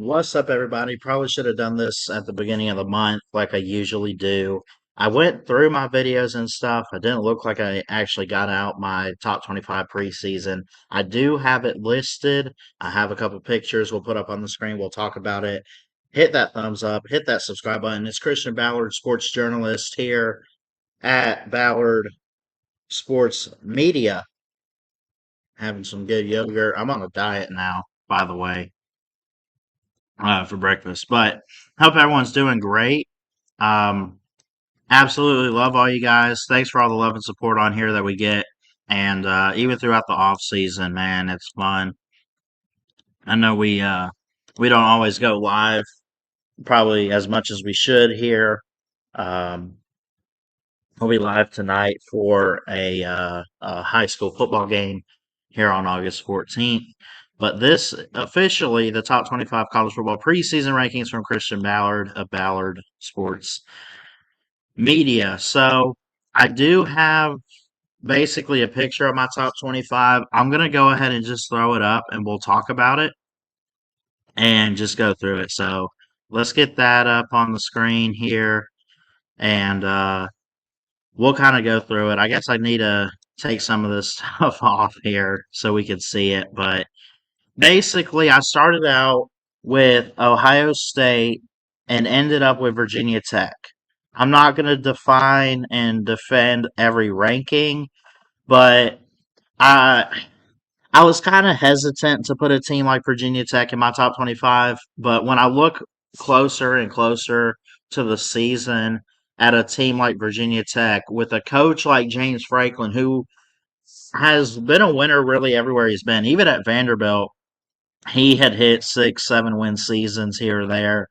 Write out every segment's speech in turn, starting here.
What's up, everybody? Probably should have done this at the beginning of the month like I usually do. I went through my videos and stuff. I didn't look like I actually got out my top 25 preseason. I do have it listed. I have a couple pictures we'll put up on the screen. We'll talk about it. Hit that thumbs up, hit that subscribe button. It's Christian Ballard, sports journalist here at Ballard Sports Media, having some good yogurt. I'm on a diet now, by the way, for breakfast. But hope everyone's doing great. Um, Absolutely love all you guys. Thanks for all the love and support on here that we get, and even throughout the off season, man, it's fun. I know we don't always go live, probably as much as we should here. Um, we'll be live tonight for a high school football game here on August 14th. But this officially the top 25 college football preseason rankings from Christian Ballard of Ballard Sports Media. So I do have basically a picture of my top 25. I'm going to go ahead and just throw it up and we'll talk about it and just go through it. So let's get that up on the screen here and we'll kind of go through it. I guess I need to take some of this stuff off here so we can see it. But basically, I started out with Ohio State and ended up with Virginia Tech. I'm not going to define and defend every ranking, but I I was kind of hesitant to put a team like Virginia Tech in my top 25, but when I look closer and closer to the season at a team like Virginia Tech with a coach like James Franklin, who has been a winner really everywhere he's been, even at Vanderbilt, he had hit 6, 7 win seasons here or there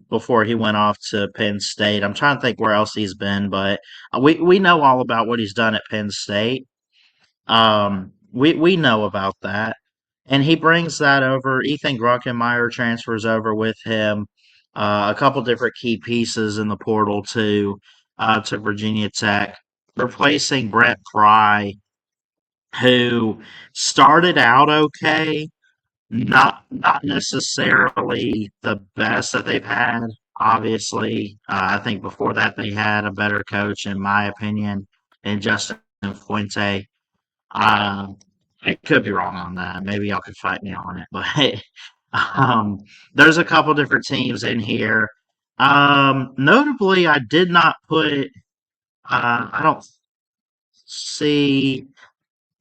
before he went off to Penn State. I'm trying to think where else he's been, but we know all about what he's done at Penn State. We know about that, and he brings that over. Ethan Grunkenmeyer transfers over with him. A couple different key pieces in the portal to Virginia Tech, replacing Brett Pry, who started out okay, not necessarily the best that they've had. Obviously, I think before that they had a better coach, in my opinion, in Justin Fuente. Uh, I could be wrong on that. Maybe y'all could fight me on it, but there's a couple different teams in here. Notably, I did not put. I don't see.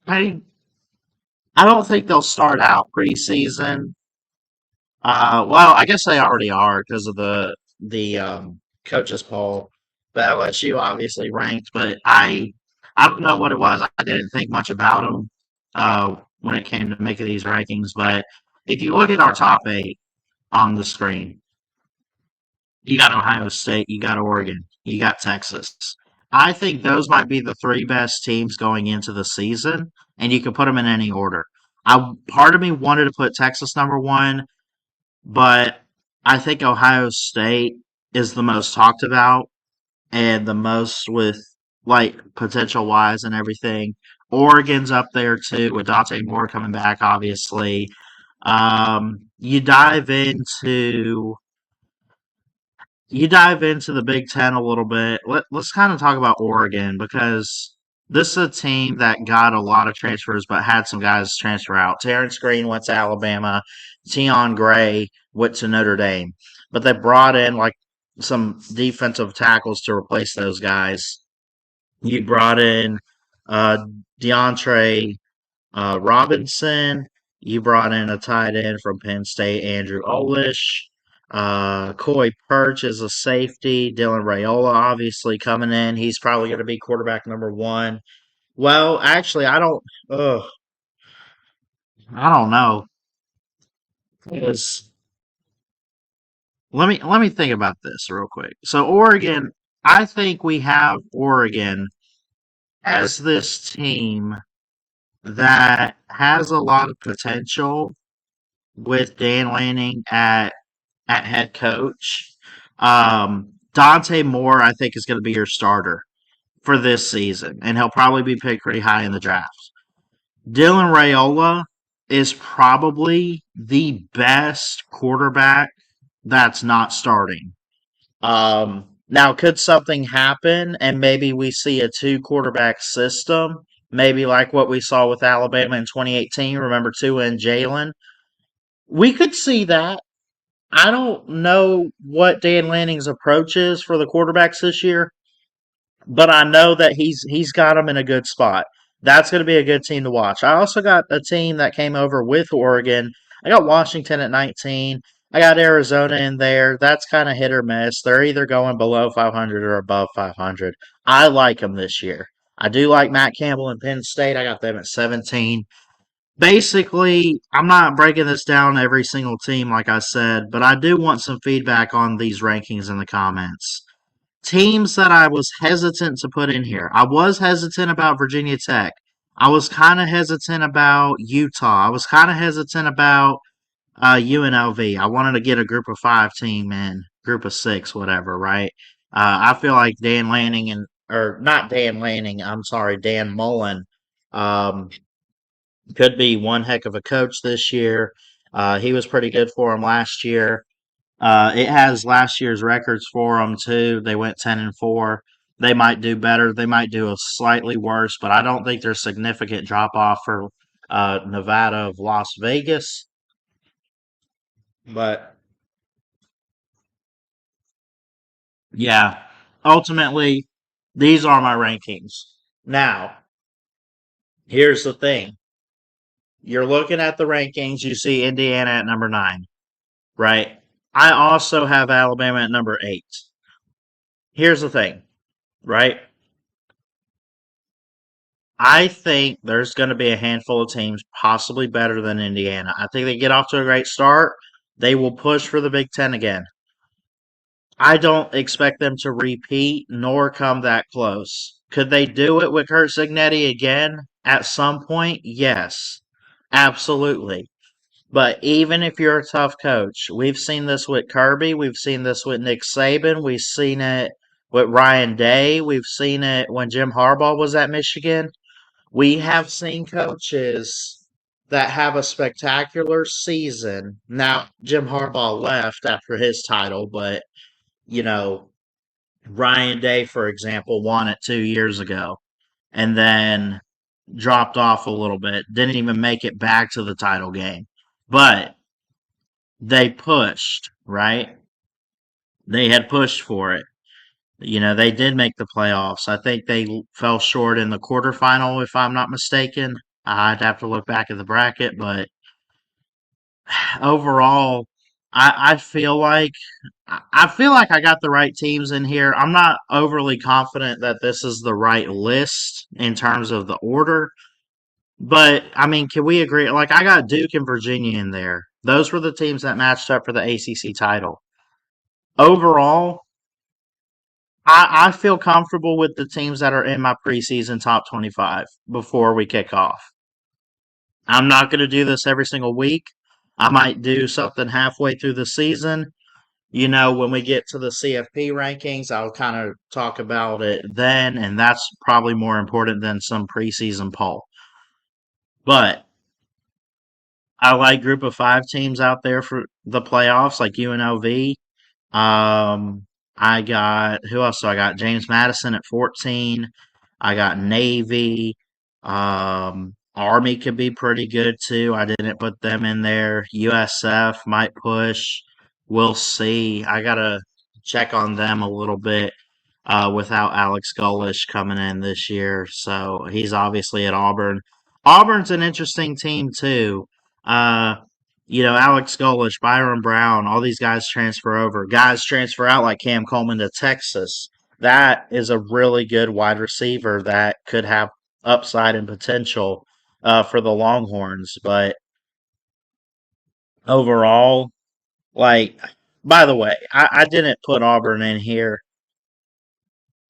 I I don't think they'll start out preseason. Well, I guess they already are because of the coaches poll that LSU obviously ranked, but I don't know what it was. I didn't think much about them when it came to making these rankings. But if you look at our top eight on the screen, you got Ohio State, you got Oregon, you got Texas. I think those might be the three best teams going into the season, and you can put them in any order. Part of me wanted to put Texas number one, but I think Ohio State is the most talked about and the most with like potential wise and everything. Oregon's up there too with Dante Moore coming back, obviously. You dive into the Big Ten a little bit. Let's kind of talk about Oregon because this is a team that got a lot of transfers, but had some guys transfer out. Terrence Green went to Alabama. Tion Gray went to Notre Dame, but they brought in like some defensive tackles to replace those guys. You brought in uh, DeAndre Robinson. You brought in a tight end from Penn State, Andrew Olish. Coy Perch is a safety. Dylan Rayola obviously coming in. He's probably going to be quarterback number one. Well, actually, Ugh, I don't know. 'Cause let me think about this real quick. So Oregon, I think we have Oregon as this team that has a lot of potential with Dan Lanning at head coach. Dante Moore, I think, is going to be your starter for this season, and he'll probably be picked pretty high in the draft. Dylan Rayola, is probably the best quarterback that's not starting. Now, could something happen and maybe we see a two quarterback system? Maybe like what we saw with Alabama in 2018. Remember Tua and Jalen? We could see that. I don't know what Dan Lanning's approach is for the quarterbacks this year, but I know that he's got them in a good spot. That's going to be a good team to watch. I also got a team that came over with Oregon. I got Washington at 19. I got Arizona in there. That's kind of hit or miss. They're either going below 500 or above 500. I like them this year. I do like Matt Campbell and Penn State. I got them at 17. Basically, I'm not breaking this down every single team, like I said, but I do want some feedback on these rankings in the comments. Teams that I was hesitant to put in here. I was hesitant about Virginia Tech. I was kind of hesitant about Utah. I was kind of hesitant about UNLV. I wanted to get a group of five team in, group of six, whatever, right? I feel like Dan Lanning or not Dan Lanning, I'm sorry, Dan Mullen um, could be one heck of a coach this year. He was pretty good for him last year. It has last year's records for them too. They went 10-4. They might do better. They might do a slightly worse, but I don't think there's significant drop off for Nevada of Las Vegas. But yeah, ultimately, these are my rankings. Now, here's the thing: you're looking at the rankings. You see Indiana at number 9, right? I also have Alabama at number 8. Here's the thing, right? I think there's going to be a handful of teams possibly better than Indiana. I think they get off to a great start. They will push for the Big Ten again. I don't expect them to repeat nor come that close. Could they do it with Kurt Signetti again at some point? Yes, absolutely. But even if you're a tough coach, we've seen this with Kirby, we've seen this with Nick Saban, we've seen it with Ryan Day, we've seen it when Jim Harbaugh was at Michigan. We have seen coaches that have a spectacular season. Now, Jim Harbaugh left after his title, but, you know, Ryan Day, for example, won it 2 years ago and then dropped off a little bit. Didn't even make it back to the title game. But they pushed, right? They had pushed for it. They did make the playoffs. I think they fell short in the quarterfinal, if I'm not mistaken. I'd have to look back at the bracket, but overall, I feel like I got the right teams in here. I'm not overly confident that this is the right list in terms of the order, but I mean, can we agree? Like, I got Duke and Virginia in there. Those were the teams that matched up for the ACC title. Overall, I feel comfortable with the teams that are in my preseason top 25 before we kick off. I'm not going to do this every single week. I might do something halfway through the season. When we get to the CFP rankings, I'll kind of talk about it then, and that's probably more important than some preseason poll. But I like group of five teams out there for the playoffs, like UNLV. I got who else do I got? James Madison at 14. I got Navy. Army could be pretty good too. I didn't put them in there. USF might push. We'll see. I gotta check on them a little bit without Alex Golish coming in this year. So he's obviously at Auburn. Auburn's an interesting team too. Uh, Alex Golish, Byron Brown, all these guys transfer over. Guys transfer out like Cam Coleman to Texas. That is a really good wide receiver that could have upside and potential for the Longhorns. But overall, like, by the way, I didn't put Auburn in here.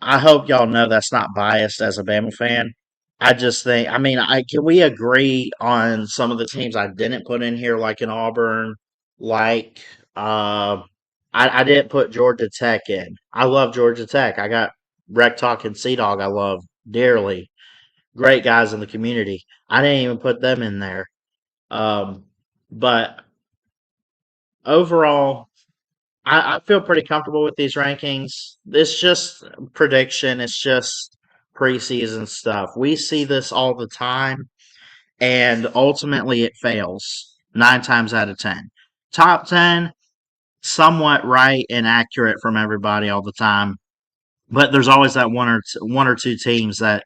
I hope y'all know that's not biased as a Bama fan. I just think, I mean, can we agree on some of the teams I didn't put in here, like in Auburn, like I didn't put Georgia Tech in. I love Georgia Tech. I got Rec Talk and Sea Dog. I love dearly. Great guys in the community. I didn't even put them in there. Um, but overall, I feel pretty comfortable with these rankings. It's just prediction. It's just preseason stuff. We see this all the time, and ultimately it fails 9 times out of 10. Top 10, somewhat right and accurate from everybody all the time. But there's always that one or two teams that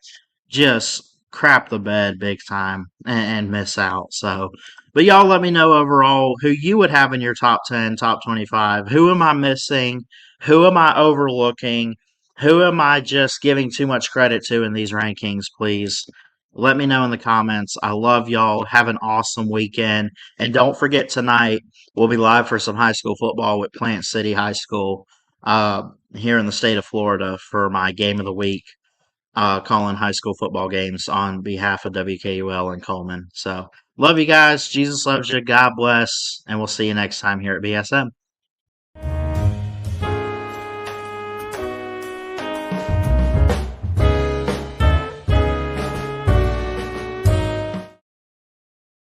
just crap the bed big time and miss out. So, but y'all let me know overall who you would have in your top 10, top 25. Who am I missing? Who am I overlooking? Who am I just giving too much credit to in these rankings, please? Let me know in the comments. I love y'all. Have an awesome weekend. And don't forget tonight, we'll be live for some high school football with Plant City High School. Here in the state of Florida for my game of the week, calling high school football games on behalf of WKUL and Coleman. So, love you guys. Jesus loves you. God bless. And we'll see you next time here at BSM.